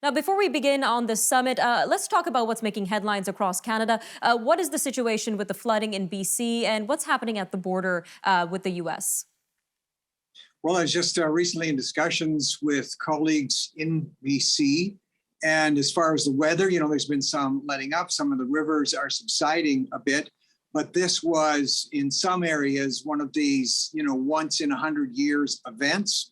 Now, before we begin on the summit, let's talk about what's making headlines across Canada. What is the situation with the flooding in BC and what's happening at the border with the U.S.? Well, I was just recently in discussions with colleagues in BC. And as far as the weather, there's been some letting up. Some of the rivers are subsiding a bit. But this was, in some areas, one of these, once in 100 years events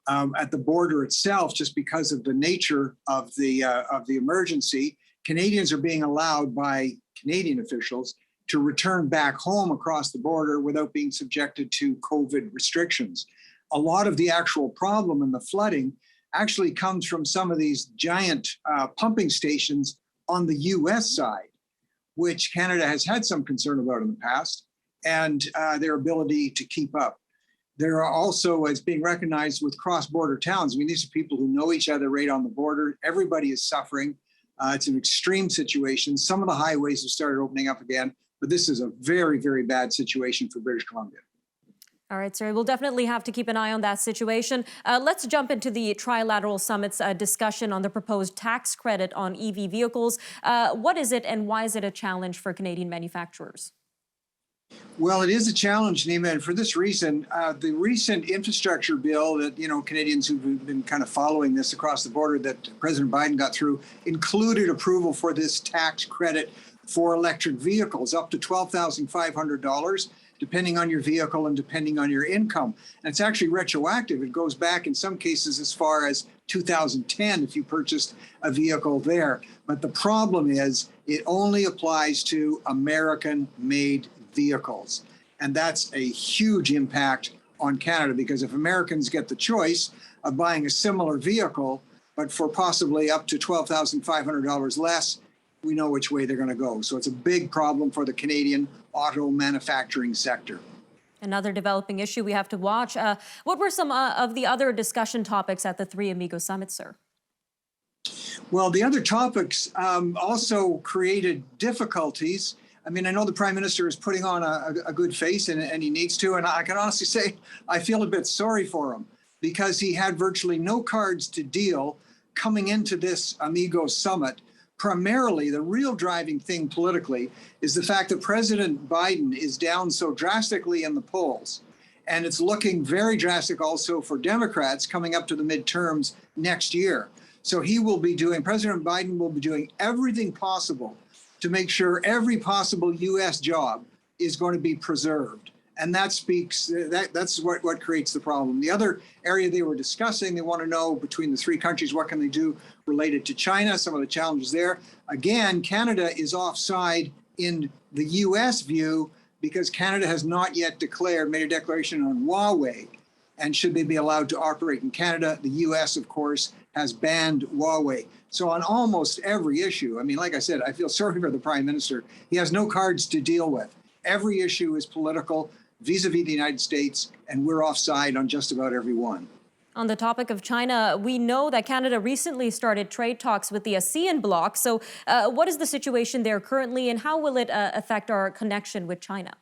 at the border itself, just because of the nature of the emergency. Canadians are being allowed by Canadian officials to return back home across the border without being subjected to COVID restrictions. A lot of the actual problem in the flooding actually comes from some of these giant pumping stations on the US side, which Canada has had some concern about in the past, and their ability to keep up. There are also, as being recognized with cross-border towns, these are people who know each other right on the border. Everybody is suffering. It's an extreme situation. Some of the highways have started opening up again, but this is a very, very bad situation for British Columbia. All right, sir. We'll definitely have to keep an eye on that situation. Let's jump into the Trilateral Summit's discussion on the proposed tax credit on EV vehicles. What is it and why is it a challenge for Canadian manufacturers? Well, it is a challenge, Nima, and for this reason, the recent infrastructure bill that, Canadians who've been kind of following this across the border that President Biden got through included approval for this tax credit for electric vehicles up to $12,500. Depending on your vehicle and depending on your income. And it's actually retroactive. It goes back in some cases as far as 2010 if you purchased a vehicle there. But the problem is it only applies to American-made vehicles. And that's a huge impact on Canada because if Americans get the choice of buying a similar vehicle, but for possibly up to $12,500 less, we know which way they're going to go. So it's a big problem for the Canadian auto manufacturing sector. Another developing issue we have to watch. What were some of the other discussion topics at the Three Amigos Summit, sir? Well, the other topics also created difficulties. I know the Prime Minister is putting on a good face, and he needs to. And I can honestly say I feel a bit sorry for him because he had virtually no cards to deal coming into this Amigos Summit. Primarily, the real driving thing politically is the fact that President Biden is down so drastically in the polls. And it's looking very drastic also for Democrats coming up to the midterms next year. So President Biden will be doing everything possible to make sure every possible U.S. job is going to be preserved. And that's what creates the problem. The other area they were discussing, they want to know between the three countries, what can they do related to China, some of the challenges there. Again, Canada is offside in the U.S. view because Canada has not yet made a declaration on Huawei. And should they be allowed to operate in Canada, the U.S., of course, has banned Huawei. So on almost every issue, like I said, I feel sorry for the Prime Minister. He has no cards to deal with. Every issue is political vis-a-vis the United States, and we're offside on just about every one. On the topic of China, we know that Canada recently started trade talks with the ASEAN bloc. So what is the situation there currently, and how will it affect our connection with China?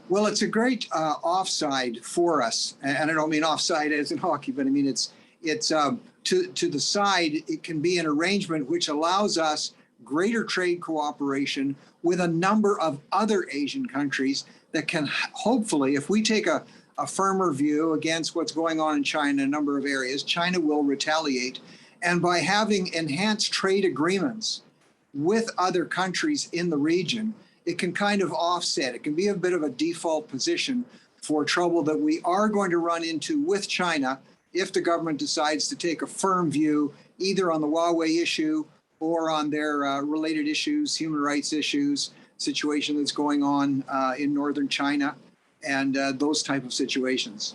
Well, it's a great offside for us. And I don't mean offside as in hockey, but it's to the side. It can be an arrangement which allows us greater trade cooperation with a number of other Asian countries that can hopefully, if we take a firmer view against what's going on in China in a number of areas, China will retaliate. And by having enhanced trade agreements with other countries in the region, it can kind of offset. It can be a bit of a default position for trouble that we are going to run into with China if the government decides to take a firm view either on the Huawei issue or on their related issues, human rights issues, situation that's going on in northern China, and those type of situations.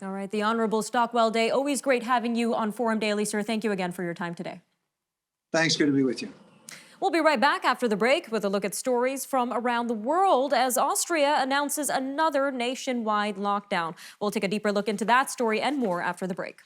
All right, the Honourable Stockwell Day. Always great having you on Forum Daily, sir. Thank you again for your time today. Thanks, good to be with you. We'll be right back after the break with a look at stories from around the world as Austria announces another nationwide lockdown. We'll take a deeper look into that story and more after the break.